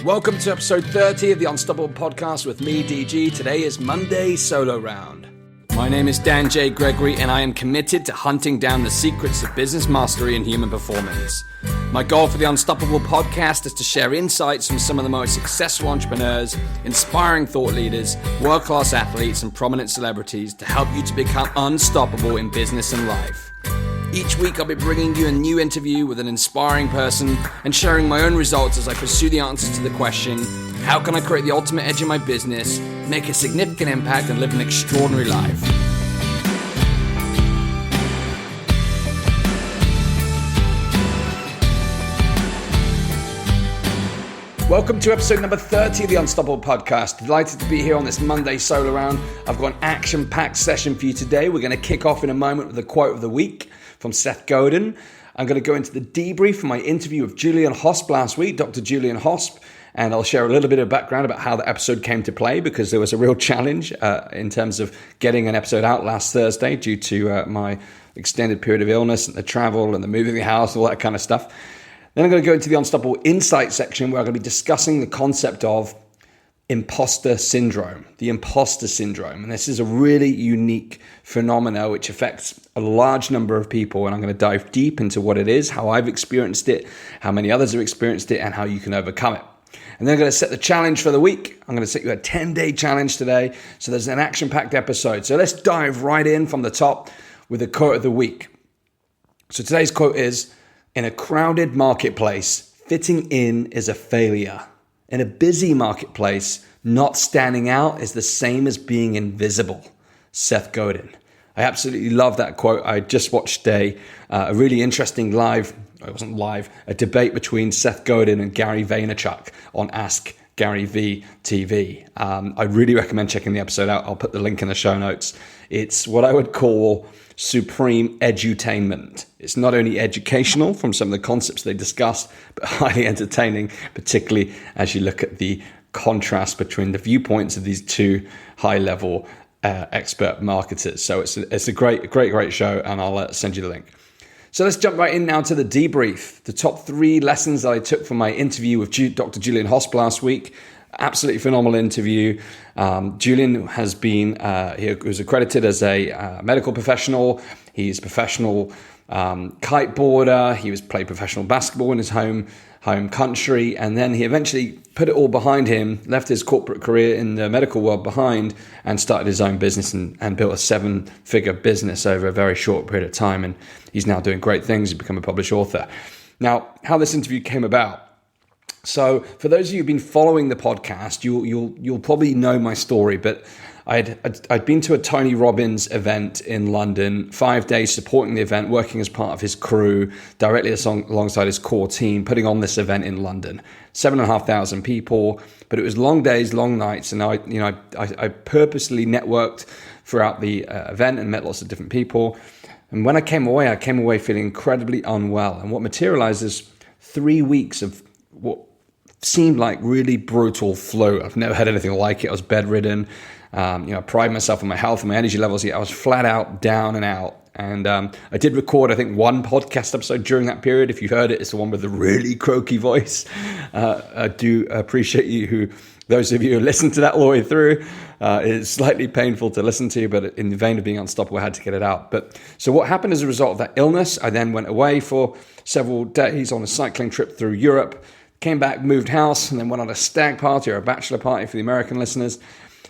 Welcome to episode 30 of the Unstoppable Podcast with me, DG. Today is Monday Solo Round. My name is Dan J. Gregory, and I am committed to hunting down the secrets of business mastery and human performance. My goal for the Unstoppable Podcast is to share insights from some of the most successful entrepreneurs, inspiring thought leaders, world-class athletes, and prominent celebrities to help you to become unstoppable in business and life. Each week I'll be bringing you a new interview with an inspiring person and sharing my own results as I pursue the answers to the question, how can I create the ultimate edge in my business, make a significant impact, and live an extraordinary life? Welcome to episode number 30 of the Unstoppable Podcast. Delighted to be here on this Monday Solo Round. I've got an action-packed session for you today. We're going to kick off in a moment with the quote of the week from Seth Godin. I'm going to go into the debrief from my interview with Julian Hosp last week, Dr. Julian Hosp, and I'll share a little bit of background about how the episode came to play because there was a real challenge in terms of getting an episode out last Thursday due to my extended period of illness and the travel and the moving the house, all that kind of stuff. Then I'm going to go into the Unstoppable Insight section where I'm going to be discussing the concept of Imposter Syndrome, the Imposter Syndrome. And this is a really unique phenomena which affects a large number of people. And I'm going to dive deep into what it is, how I've experienced it, how many others have experienced it, and how you can overcome it. And then I'm going to set the challenge for the week. I'm going to set you a 10-day challenge today. So there's an action-packed episode. So let's dive right in from the top with the quote of the week. So today's quote is, "In a crowded marketplace, fitting in is a failure. In a busy marketplace, not standing out is the same as being invisible." Seth Godin. I absolutely love that quote. I just watched a really interesting a debate between Seth Godin and Gary Vaynerchuk on Ask-Gary-V TV. I really recommend checking the episode out. I'll put the link in the show notes. It's what I would call supreme edutainment. It's not only educational from some of the concepts they discussed, but highly entertaining, particularly as you look at the contrast between the viewpoints of these two high-level expert marketers. So it's a great show, and I'll send you the link. So let's jump right in now to the debrief. The top 3 lessons that I took from my interview with Dr. Julian Hosp last week. Absolutely phenomenal interview. Julian has been, he was accredited as a medical professional. He's a professional kiteboarder. He played professional basketball in his home country. And then he eventually put it all behind him, left his corporate career in the medical world behind and started his own business and built a 7-figure business over a very short period of time. And he's now doing great things. He's become a published author. Now, how this interview came about. So for those of you who've been following the podcast, you'll probably know my story, but I'd been to a Tony Robbins event in London, 5 days supporting the event, working as part of his crew, directly alongside his core team, putting on this event in London. 7,500 people, but it was long days, long nights, and I purposely networked throughout the event and met lots of different people. And when I came away feeling incredibly unwell. And what materialized is 3 weeks of what seemed like really brutal flu. I've never had anything like it. I was bedridden. I pride myself on my health and my energy levels. I was flat out down and out. And I did record, I think, one podcast episode during that period. If you heard it, it's the one with the really croaky voice. I do appreciate those of you who listened to that all the way through. It's slightly painful to listen to, but in the vein of being unstoppable, I had to get it out. But so what happened as a result of that illness, I then went away for several days on a cycling trip through Europe, came back, moved house, and then went on a stag party or a bachelor party for the American listeners.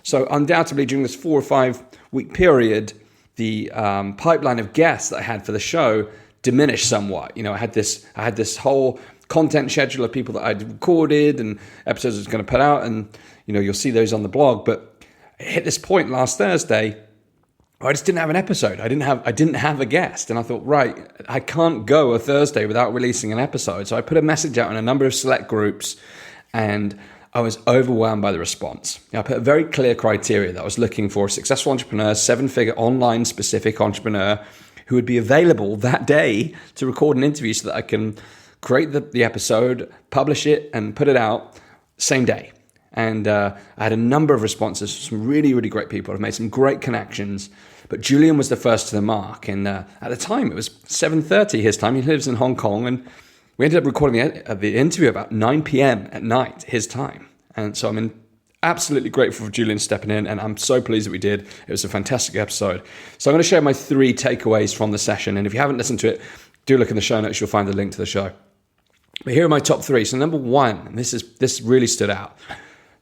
So undoubtedly during this 4 or 5 week period, the pipeline of guests that I had for the show diminished somewhat. I had this whole content schedule of people that I'd recorded and episodes I was going to put out, and you'll see those on the blog. But it hit this point last Thursday, I just didn't have an episode. I didn't have a guest, and I thought, right, I can't go a Thursday without releasing an episode. So I put a message out in a number of select groups, and I was overwhelmed by the response. I put a very clear criteria that I was looking for: a successful entrepreneur, 7-figure online specific entrepreneur who would be available that day to record an interview so that I can create the episode, publish it, and put it out same day. And I had a number of responses from some really, really great people. I've made some great connections. But Julian was the first to the mark. And at the time, it was 7:30 his time. He lives in Hong Kong. And we ended up recording the interview about 9 p.m. at night, his time. And so I'm absolutely grateful for Julian stepping in, and I'm so pleased that we did. It was a fantastic episode. So I'm going to share my 3 takeaways from the session. And if you haven't listened to it, do look in the show notes. You'll find the link to the show. But here are my top 3. So number 1, and this really stood out.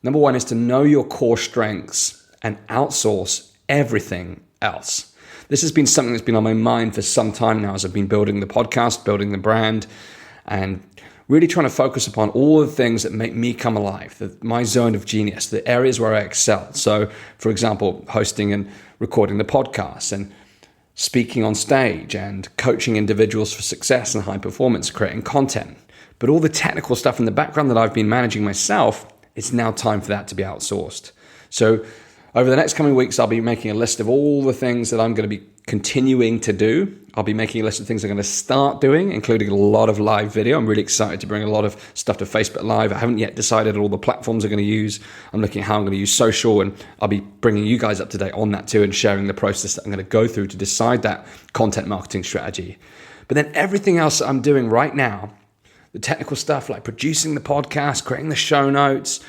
Number 1 is to know your core strengths and outsource everything else. This has been something that's been on my mind for some time now as I've been building the podcast, building the brand, and really trying to focus upon all the things that make me come alive, my zone of genius, the areas where I excel. So, for example, hosting and recording the podcast and speaking on stage and coaching individuals for success and high performance, creating content. But all the technical stuff in the background that I've been managing myself, it's now time for that to be outsourced. So over the next coming weeks, I'll be making a list of all the things that I'm going to be continuing to do. I'll be making a list of things I'm going to start doing, including a lot of live video. I'm really excited to bring a lot of stuff to Facebook Live. I haven't yet decided all the platforms I'm going to use. I'm looking at how I'm going to use social, and I'll be bringing you guys up to date on that too and sharing the process that I'm going to go through to decide that content marketing strategy. But then everything else that I'm doing right now, the technical stuff like producing the podcast, creating the show notes,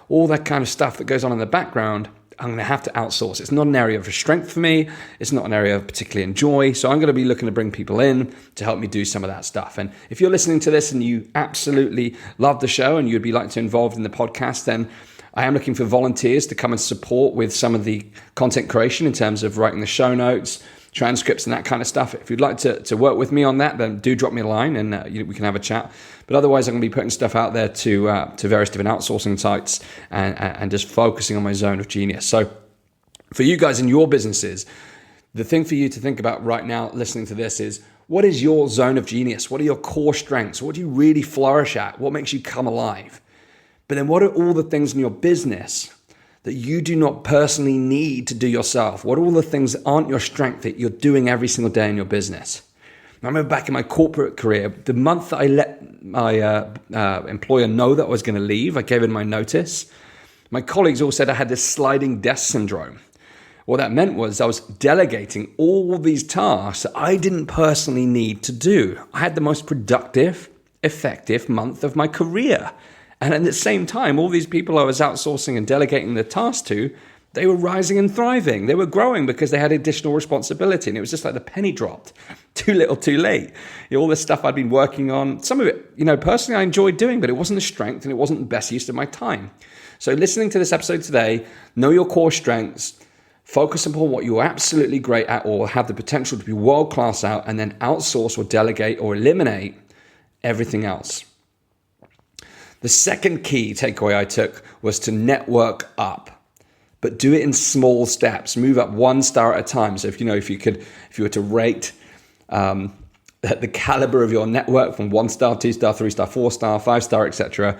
all that kind of stuff that goes on in the background, I'm going to have to outsource. It's not an area of strength for me. It's not an area of particularly enjoy. So I'm going to be looking to bring people in to help me do some of that stuff. And if you're listening to this and you absolutely love the show and you'd be like to involved in the podcast, then I am looking for volunteers to come and support with some of the content creation in terms of writing the show notes, transcripts and that kind of stuff. If you'd like to work with me on that, then do drop me a line and we can have a chat. But otherwise, I'm going to be putting stuff out there to various different outsourcing sites and just focusing on my zone of genius. So for you guys in your businesses, the thing for you to think about right now listening to this is, what is your zone of genius? What are your core strengths? What do you really flourish at? What makes you come alive? But then what are all the things in your business that you do not personally need to do yourself? What are all the things that aren't your strength that you're doing every single day in your business? I remember back in my corporate career, the month that I let my employer know that I was going to leave, I gave in my notice. My colleagues all said I had this sliding desk syndrome. What that meant was I was delegating all these tasks that I didn't personally need to do. I had the most productive, effective month of my career. And at the same time, all these people I was outsourcing and delegating the task to, they were rising and thriving. They were growing because they had additional responsibility. And it was just like the penny dropped. Too little, too late. All this stuff I'd been working on, some of it, personally I enjoyed doing, but it wasn't the strength and it wasn't the best use of my time. So listening to this episode today, know your core strengths, focus upon what you're absolutely great at or have the potential to be world-class at, and then outsource or delegate or eliminate everything else. The second key takeaway I took was to network up, but do it in small steps. Move up 1 star at a time. So if you were to rate the caliber of your network from 1 star, 2 star, 3 star, 4 star, 5 star, etc.,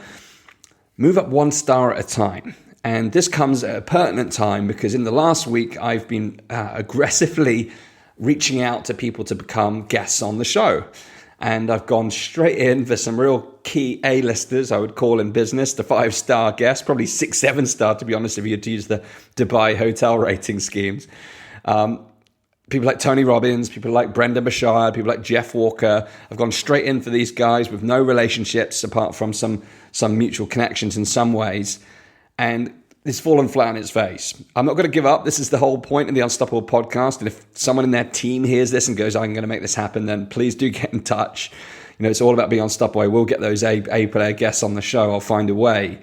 move up 1 star at a time. And this comes at a pertinent time because in the last week I've been aggressively reaching out to people to become guests on the show. And I've gone straight in for some real key A-listers, I would call in business, the 5-star guests, probably 6, 7 star, to be honest, if you had to use the Dubai hotel rating schemes. People like Tony Robbins, people like Brenda Bashard, people like Jeff Walker. I've gone straight in for these guys with no relationships apart from some mutual connections in some ways. And it's fallen flat on its face. I'm not going to give up. This is the whole point of the Unstoppable podcast. And if someone in their team hears this and goes, I'm going to make this happen, then please do get in touch. It's all about being unstoppable. I will get those A-player guests on the show. I'll find a way.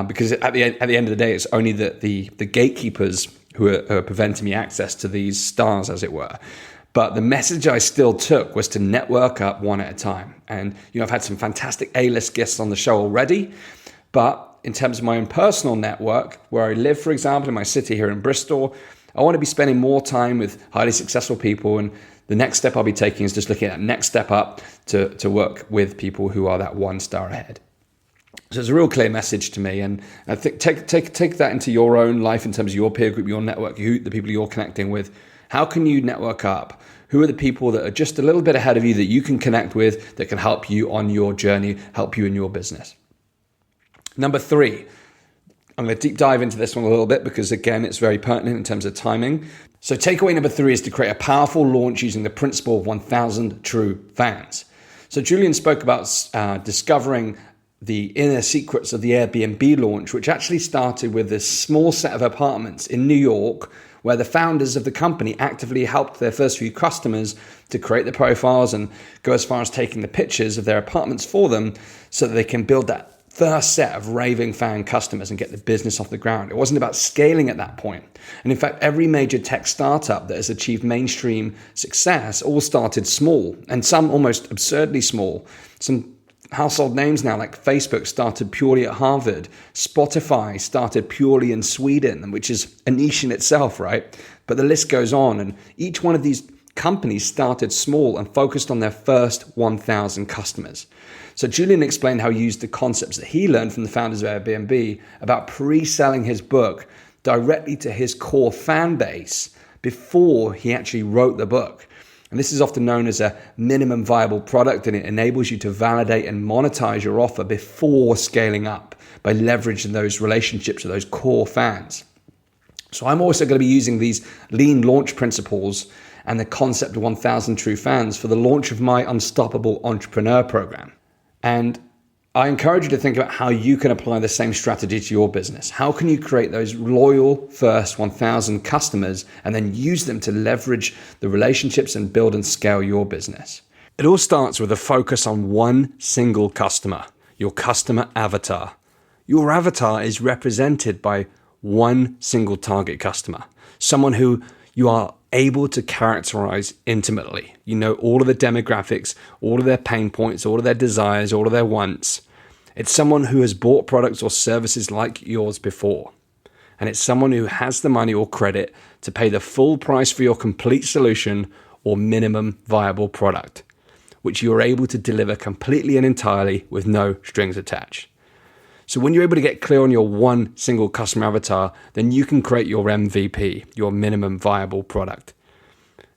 Because at the end of the day, it's only the gatekeepers who are preventing me access to these stars, as it were. But the message I still took was to network up one at a time. And, I've had some fantastic A-list guests on the show already. But in terms of my own personal network, where I live, for example, in my city here in Bristol, I want to be spending more time with highly successful people. And the next step I'll be taking is just looking at that next step up to work with people who are that 1 star ahead. So it's a real clear message to me. And I think take that into your own life in terms of your peer group, your network, the people you're connecting with. How can you network up? Who are the people that are just a little bit ahead of you that you can connect with that can help you on your journey, help you in your business? Number 3, I'm going to deep dive into this one a little bit because, again, it's very pertinent in terms of timing. So takeaway number 3 is to create a powerful launch using the principle of 1,000 true fans. So Julian spoke about discovering the inner secrets of the Airbnb launch, which actually started with this small set of apartments in New York, where the founders of the company actively helped their first few customers to create the profiles and go as far as taking the pictures of their apartments for them so that they can build that first set of raving fan customers and get the business off the ground. It wasn't about scaling at that point. And in fact, every major tech startup that has achieved mainstream success all started small, and some almost absurdly small. Some household names now like Facebook started purely at Harvard. Spotify started purely in Sweden, which is a niche in itself, right? But the list goes on, and each one of these companies started small and focused on their first 1,000 customers. So Julian explained how he used the concepts that he learned from the founders of Airbnb about pre-selling his book directly to his core fan base before he actually wrote the book. And this is often known as a minimum viable product, and it enables you to validate and monetize your offer before scaling up by leveraging those relationships with those core fans. So I'm also going to be using these lean launch principles and the concept of 1,000 true fans for the launch of my Unstoppable Entrepreneur program. And I encourage you to think about how you can apply the same strategy to your business. How can you create those loyal first 1,000 customers and then use them to leverage the relationships and build and scale your business? It all starts with a focus on one single customer, your customer avatar. Your avatar is represented by one single target customer, someone who you are able to characterize intimately. You know all of the demographics, all of their pain points, all of their desires, all of their wants. It's someone who has bought products or services like yours before. And it's someone who has the money or credit to pay the full price for your complete solution or minimum viable product, which you are able to deliver completely and entirely with no strings attached. So when you're able to get clear on your one single customer avatar, then you can create your MVP, your minimum viable product.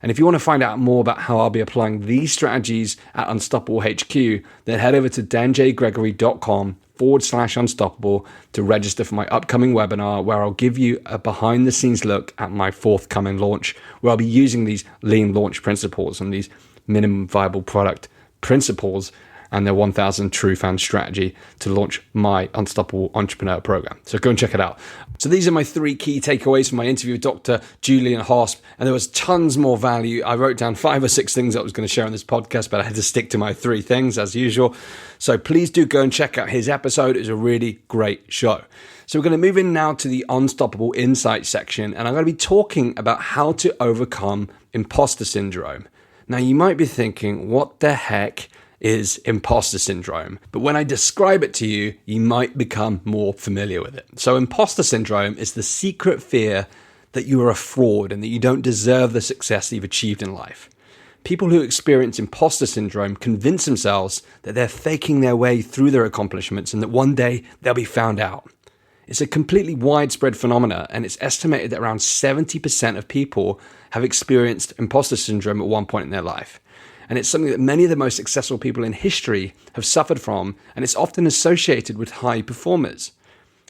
And if you want to find out more about how I'll be applying these strategies at Unstoppable HQ, then head over to danjgregory.com/unstoppable to register for my upcoming webinar, where I'll give you a behind the scenes look at my forthcoming launch, where I'll be using these lean launch principles and these minimum viable product principles and their 1,000 true fan strategy to launch my Unstoppable Entrepreneur program. So go and check it out. So these are my 3 key takeaways from my interview with Dr. Julian Hosp, and there was tons more value. I wrote down 5 or 6 things that I was going to share on this podcast, but I had to stick to my 3 things as usual. So please do go and check out his episode. It's a really great show. So we're going to move in now to the Unstoppable Insights section, and I'm going to be talking about how to overcome imposter syndrome. Now you might be thinking, what the heck is imposter syndrome? But when I describe it to you, you might become more familiar with it. So imposter syndrome is the secret fear that you are a fraud and that you don't deserve the success that you've achieved in life. People who experience imposter syndrome convince themselves that they're faking their way through their accomplishments and that one day they'll be found out. It's a completely widespread phenomena, and it's estimated that around 70% of people have experienced imposter syndrome at one point in their life. And it's something that many of the most successful people in history have suffered from, and it's often associated with high performers.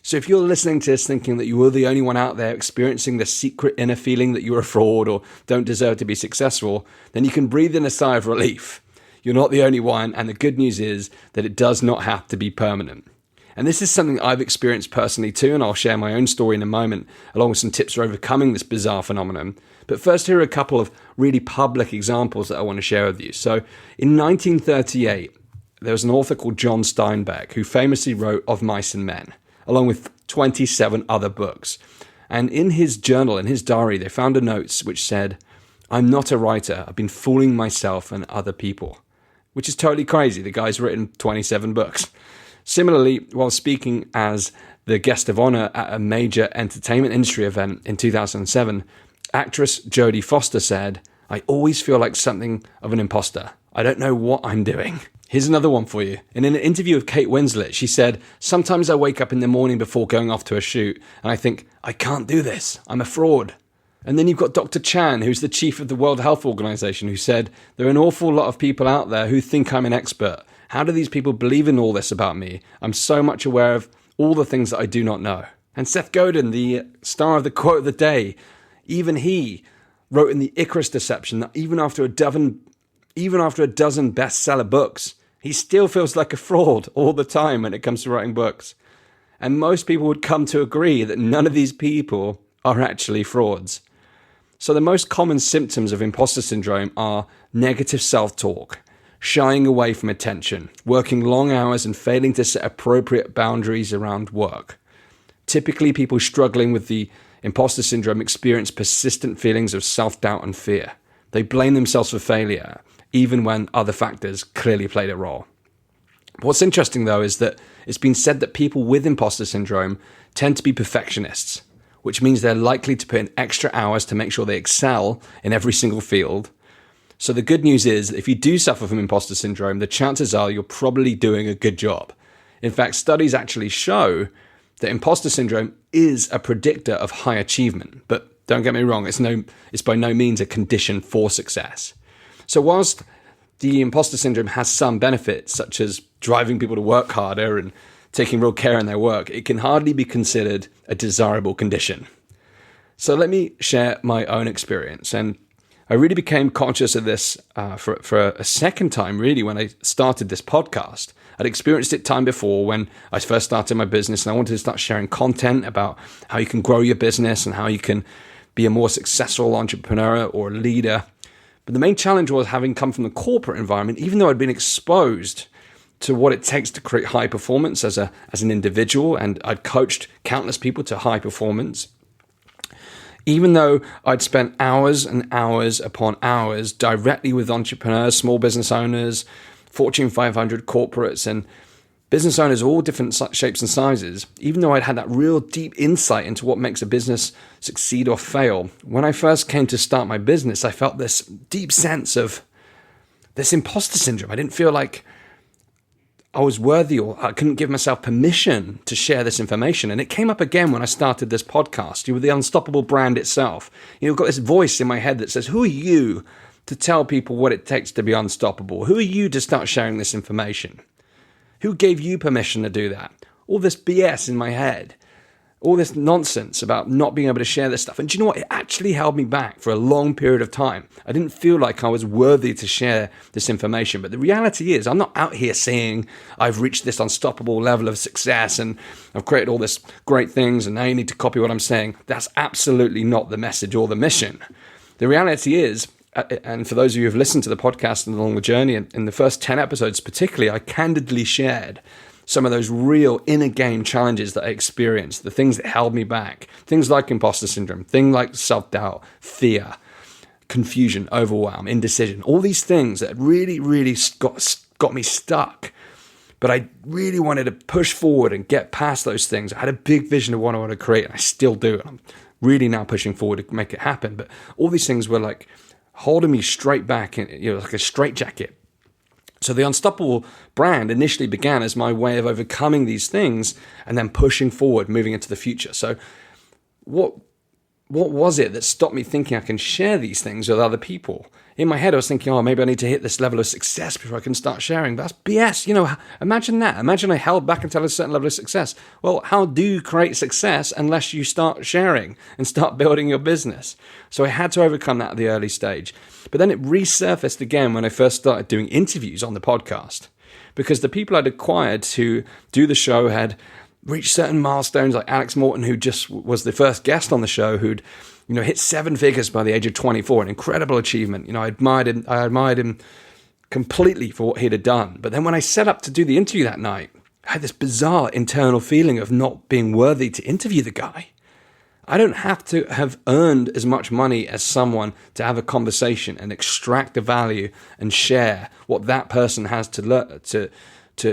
So if you're listening to this thinking that you are the only one out there experiencing the secret inner feeling that you're a fraud or don't deserve to be successful, then you can breathe in a sigh of relief. You're not the only one, and the good news is that it does not have to be permanent. And this is something I've experienced personally too, and I'll share my own story in a moment, along with some tips for overcoming this bizarre phenomenon. But first, here are a couple of really public examples that I want to share with you. So in 1938, there was an author called John Steinbeck who famously wrote Of Mice and Men, along with 27 other books. And in his journal, in his diary, they found a note which said, "I'm not a writer. I've been fooling myself and other people," which is totally crazy. The guy's written 27 books. Similarly, while speaking as the guest of honor at a major entertainment industry event in 2007, actress Jodie Foster said, "I always feel like something of an imposter. I don't know what I'm doing." Here's another one for you. In an interview with Kate Winslet, she said, "Sometimes I wake up in the morning before going off to a shoot and I think, I can't do this. I'm a fraud." And then you've got Dr. Chan, who's the chief of the World Health Organization, who said, "There are an awful lot of people out there who think I'm an expert. How do these people believe in all this about me? I'm so much aware of all the things that I do not know." And Seth Godin, the star of the quote of the day, even he wrote in the Icarus Deception that even after a dozen even after a dozen bestseller books, he still feels like a fraud all the time when it comes to writing books. And most people would come to agree that none of these people are actually frauds. So the most common symptoms of imposter syndrome are negative self-talk, shying away from attention, working long hours and failing to set appropriate boundaries around work. Typically, people struggling with the imposter syndrome experience persistent feelings of self-doubt and fear. They blame themselves for failure, even when other factors clearly played a role. What's interesting, though, is that it's been said that people with imposter syndrome tend to be perfectionists, which means they're likely to put in extra hours to make sure they excel in every single field. So the good news is that if you do suffer from imposter syndrome, the chances are you're probably doing a good job. In fact, studies actually show that imposter syndrome is a predictor of high achievement. But don't get me wrong, it's by no means a condition for success. So whilst the imposter syndrome has some benefits, such as driving people to work harder and taking real care in their work, it can hardly be considered a desirable condition. So let me share my own experience. And I really became conscious of this for a second time, really, when I started this podcast. I'd experienced it time before when I first started my business, and I wanted to start sharing content about how you can grow your business and how you can be a more successful entrepreneur or a leader. But the main challenge was, having come from the corporate environment, even though I'd been exposed to what it takes to create high performance as an individual, and I'd coached countless people to high performance. Even though I'd spent hours and hours upon hours directly with entrepreneurs, small business owners, Fortune 500 corporates, and business owners of all different shapes and sizes, even though I'd had that real deep insight into what makes a business succeed or fail, when I first came to start my business, I felt this deep sense of this imposter syndrome. I didn't feel like I was worthy, or I couldn't give myself permission to share this information. And it came up again when I started this podcast. You were the Unstoppable brand itself. You've got this voice in my head that says, who are you to tell people what it takes to be unstoppable? Who are you to start sharing this information? Who gave you permission to do that? All this BS in my head, all this nonsense about not being able to share this stuff. And do you know what? It actually held me back for a long period of time. I didn't feel like I was worthy to share this information. But the reality is, I'm not out here saying I've reached this unstoppable level of success and I've created all this great things and now you need to copy what I'm saying. That's absolutely not the message or the mission. The reality is, and for those of you who've listened to the podcast and along the journey, in the first 10 episodes particularly, I candidly shared some of those real inner game challenges that I experienced, the things that held me back, things like imposter syndrome, things like self-doubt, fear, confusion, overwhelm, indecision, all these things that really, really got me stuck. But I really wanted to push forward and get past those things. I had a big vision of what I want to create, and I still do. And I'm really now pushing forward to make it happen. But all these things were like holding me straight back, like a straitjacket. So the Unstoppable brand initially began as my way of overcoming these things and then pushing forward, moving into the future. So what was it that stopped me thinking I can share these things with other people? In my head, I was thinking, maybe I need to hit this level of success before I can start sharing. That's BS. Imagine that. Imagine I held back until a certain level of success. Well, how do you create success unless you start sharing and start building your business? So I had to overcome that at the early stage. But then it resurfaced again when I first started doing interviews on the podcast, because the people I'd acquired to do the show had reached certain milestones, like Alex Morton, who just was the first guest on the show, who'd hit 7 figures by the age of 24, an incredible achievement. I admired him completely for what he'd have done. But then when I set up to do the interview that night, I had this bizarre internal feeling of not being worthy to interview the guy. I don't have to have earned as much money as someone to have a conversation and extract the value and share what that person has to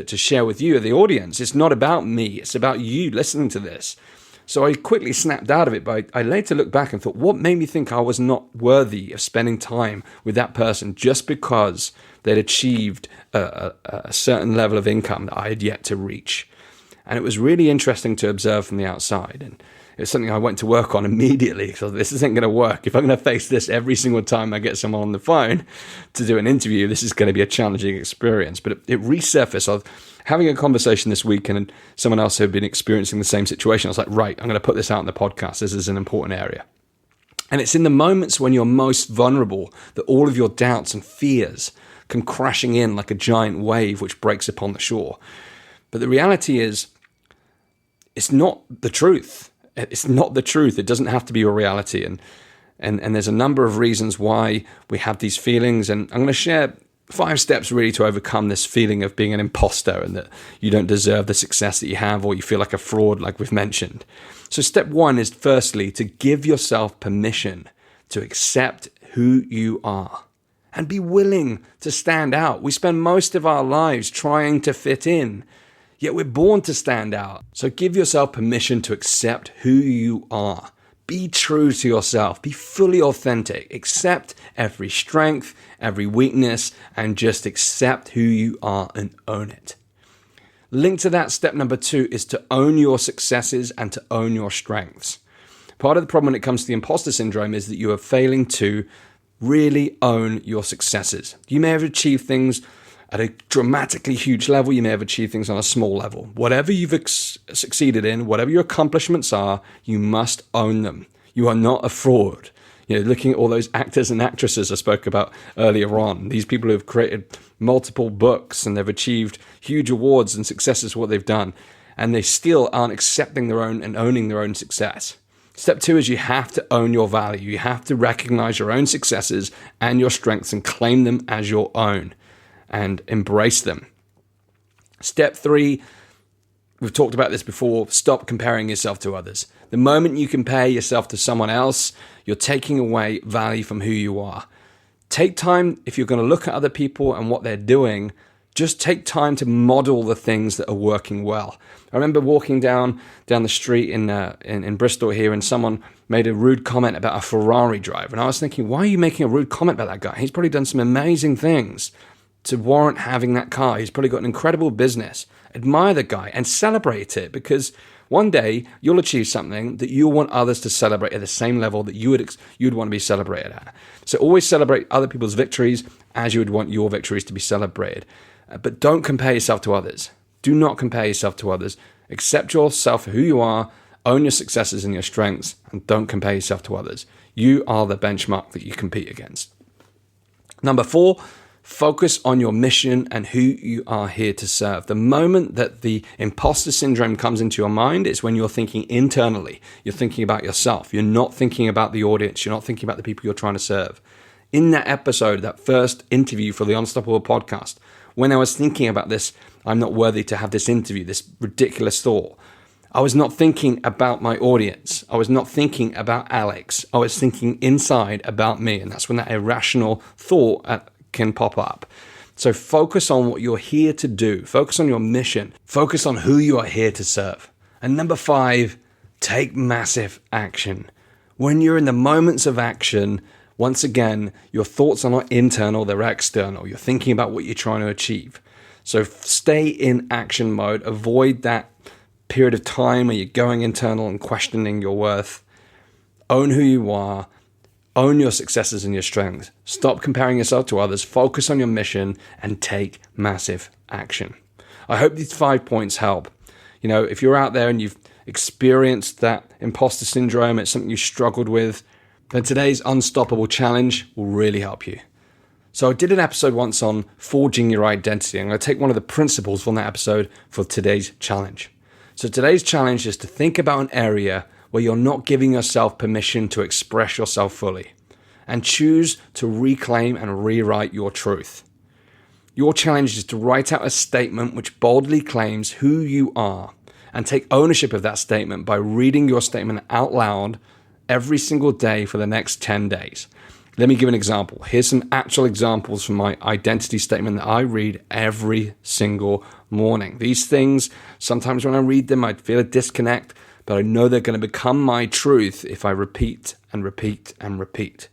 share with you, the audience. It's not about me. It's about you listening to this. So I quickly snapped out of it, but I later looked back and thought, what made me think I was not worthy of spending time with that person just because they'd achieved a certain level of income that I had yet to reach? And it was really interesting to observe from the outside. And it's something I went to work on immediately. So this isn't going to work. If I'm going to face this every single time I get someone on the phone to do an interview, this is going to be a challenging experience. But it resurfaced. I was having a conversation this week, and someone else who had been experiencing the same situation. I was like, right, I'm going to put this out in the podcast. This is an important area. And it's in the moments when you're most vulnerable that all of your doubts and fears come crashing in like a giant wave which breaks upon the shore. But the reality is, it's not the truth. It's not the truth. It doesn't have to be a reality. And there's a number of reasons why we have these feelings. And I'm going to share 5 steps really to overcome this feeling of being an imposter and that you don't deserve the success that you have, or you feel like a fraud, like we've mentioned. So step 1 is firstly to give yourself permission to accept who you are and be willing to stand out. We spend most of our lives trying to fit in, yet we're born to stand out. So give yourself permission to accept who you are. Be true to yourself. Be fully authentic. Accept every strength, every weakness, and just accept who you are and own it. Linked to that, step number 2 is to own your successes and to own your strengths. Part of the problem when it comes to the imposter syndrome is that you are failing to really own your successes. You may have achieved things at a dramatically huge level. You may have achieved things on a small level. Whatever you've succeeded in, whatever your accomplishments are, you must own them. You are not a fraud. Looking at all those actors and actresses I spoke about earlier on, these people who have created multiple books and they've achieved huge awards and successes for what they've done, and they still aren't accepting their own and owning their own success. Step 2 is you have to own your value. You have to recognize your own successes and your strengths and claim them as your own and embrace them. Step 3, we've talked about this before, stop comparing yourself to others. The moment you compare yourself to someone else, you're taking away value from who you are. Take time, if you're going to look at other people and what they're doing, just take time to model the things that are working well. I remember walking down the street in Bristol here, and someone made a rude comment about a Ferrari driver. And I was thinking, why are you making a rude comment about that guy? He's probably done some amazing things to warrant having that car. He's probably got an incredible business. Admire the guy and celebrate it, because one day you'll achieve something that you want others to celebrate at the same level that you'd want to be celebrated at. So always celebrate other people's victories as you would want your victories to be celebrated. But don't compare yourself to others. Do not compare yourself to others. Accept yourself for who you are, own your successes and your strengths, and don't compare yourself to others. You are the benchmark that you compete against. Number 4, focus on your mission and who you are here to serve. The moment that the imposter syndrome comes into your mind is when you're thinking internally. You're thinking about yourself. You're not thinking about the audience. You're not thinking about the people you're trying to serve. In that episode, that first interview for the Unstoppable podcast, when I was thinking about this, I'm not worthy to have this interview, this ridiculous thought, I was not thinking about my audience. I was not thinking about Alex. I was thinking inside about me. And that's when that irrational thought can pop up. So focus on what you're here to do. Focus on your mission. Focus on who you are here to serve. And number 5, take massive action. When you're in the moments of action, once again, your thoughts are not internal, they're external. You're thinking about what you're trying to achieve. So stay in action mode. Avoid that period of time where you're going internal and questioning your worth. Own who you are. Own your successes and your strengths. Stop comparing yourself to others. Focus on your mission and take massive action. I hope these 5 points help. If you're out there and you've experienced that imposter syndrome, it's something you struggled with, then today's Unstoppable Challenge will really help you. So I did an episode once on forging your identity. I'm going to take one of the principles from that episode for today's challenge. So today's challenge is to think about an area where you're not giving yourself permission to express yourself fully, and choose to reclaim and rewrite your truth. Your challenge is to write out a statement which boldly claims who you are, and take ownership of that statement by reading your statement out loud every single day for the next 10 days. Let me give an example. Here's some actual examples from my identity statement that I read every single morning. These things, sometimes when I read them, I feel a disconnect, but I know they're going to become my truth if I repeat and repeat and repeat.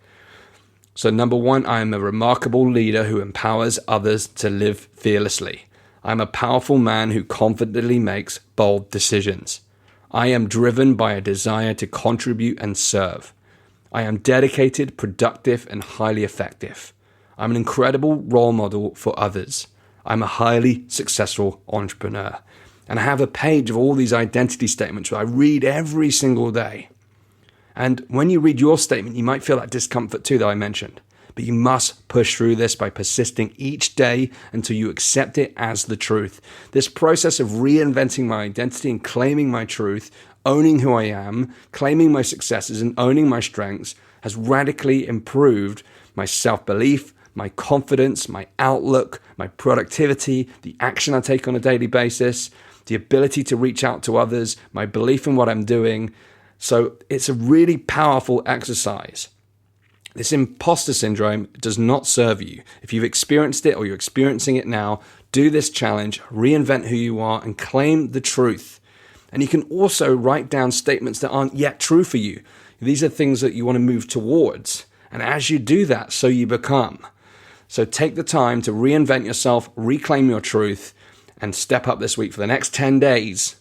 So number 1, I am a remarkable leader who empowers others to live fearlessly. I'm a powerful man who confidently makes bold decisions. I am driven by a desire to contribute and serve. I am dedicated, productive, and highly effective. I'm an incredible role model for others. I'm a highly successful entrepreneur. And I have a page of all these identity statements that I read every single day. And when you read your statement, you might feel that discomfort too that I mentioned. but you must push through this by persisting each day until you accept it as the truth. This process of reinventing my identity and claiming my truth, owning who I am, claiming my successes and owning my strengths has radically improved my self-belief, my confidence, my outlook, my productivity, the action I take on a daily basis, the ability to reach out to others, my belief in what I'm doing. So it's a really powerful exercise. This imposter syndrome does not serve you. If you've experienced it or you're experiencing it now, do this challenge, reinvent who you are and claim the truth. And you can also write down statements that aren't yet true for you. These are things that you want to move towards. And as you do that, so you become. So take the time to reinvent yourself, reclaim your truth, and step up this week for the next 10 days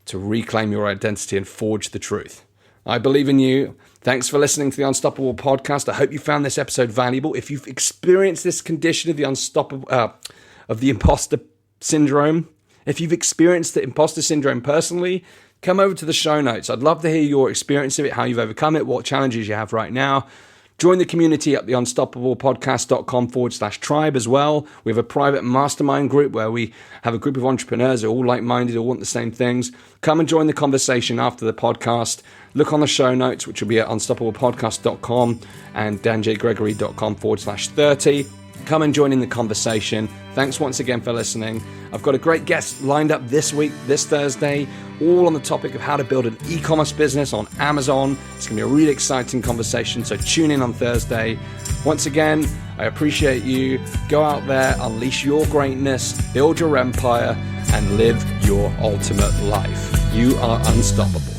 to reclaim your identity and forge the truth. I believe in you. Thanks for listening to the Unstoppable podcast. I hope you found this episode valuable. If you've experienced this condition of the imposter syndrome, if you've experienced the imposter syndrome personally, come over to the show notes. I'd love to hear your experience of it, how you've overcome it, what challenges you have right now. Join the community at the unstoppablepodcast.com/tribe as well. We have a private mastermind group where we have a group of entrepreneurs who are all like-minded, all want the same things. Come and join the conversation after the podcast. Look on the show notes, which will be at unstoppablepodcast.com and danjgregory.com/30. Come and join in the conversation. Thanks once again for listening. I've got a great guest lined up this week, this Thursday, all on the topic of how to build an e-commerce business on Amazon. It's going to be a really exciting conversation, so tune in on Thursday. Once again, I appreciate you. Go out there, unleash your greatness, build your empire, and live your ultimate life. You are unstoppable.